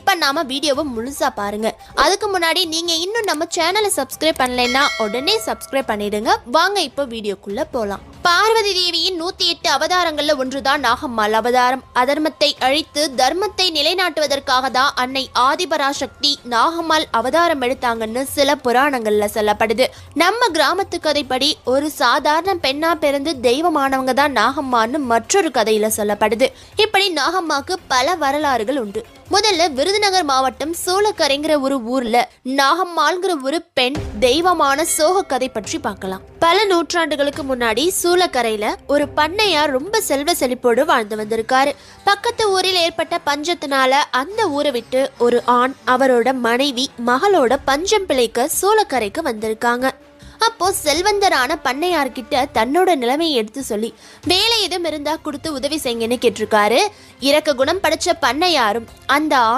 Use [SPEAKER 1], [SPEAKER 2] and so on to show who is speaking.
[SPEAKER 1] பண்ணாம வீடியோவை முழுசா பாருங்க. அதுக்கு முன்னாடி நீங்க இன்னும் நம்ம சேனலை சப்ஸ்கிரைப் பண்ணலைன்னா உடனே சப்ஸ்கிரைப் பண்ணிடுங்க. வாங்க இப்போ வீடியோக்குள்ள போலாம். பார்வதி தேவியின் 108 அவதாரங்கள்ல ஒன்றுதான் நாகம்மாள் அவதாரம். அதர்மத்தை அழித்து தர்மத்தை நிலைநாட்டுவதற்காக தான் அன்னை ஆதிபராசக்தி நாகம்மாள் அவதாரம் எடுத்தாங்கன்னு சில புராணங்கள்ல சொல்லப்படுது. நம்ம கிராமத்து கதைப்படி ஒரு சாதாரண பெண்ணா பிறந்து தெய்வமானவங்க தான் நாகம்மான்னு மற்றொரு கதையில சொல்லப்படுது. இப்படி நாகம்மாக்கு பல வரலாறுகள் உண்டு. முதல்ல விருதுநகர் மாவட்டம் சோளக்கரைங்கிற ஒரு ஊர்ல நாகம்மாள்ங்கிற ஒரு பெண் தெய்வமான சோக கதை பற்றி பார்க்கலாம். பல நூற்றாண்டுகளுக்கு முன்னாடி சூளக்கரையில ஒரு பண்ணையார் ரொம்ப செல்வ செழிப்போடு வாழ்ந்து வந்திருக்காரு. பக்கத்து ஊரில் ஏற்பட்ட பஞ்சத்தினால அந்த ஊரை விட்டு ஒரு ஆண் அவரோட மனைவி மகளோட பஞ்சம் பிழைக்க சோளக்கரைக்கு வந்திருக்காங்க. அப்போ செல்வந்தரான பண்ணையார்கிட்ட தன்னோட நிலைமையை எடுத்து சொல்லி வேலை எதுவும் இருந்தா கொடுத்து உதவி செய்யுங்கன்னு கேட்டிருக்காரு. இறக்க குணம் படைச்ச பண்ணையாரும் அந்த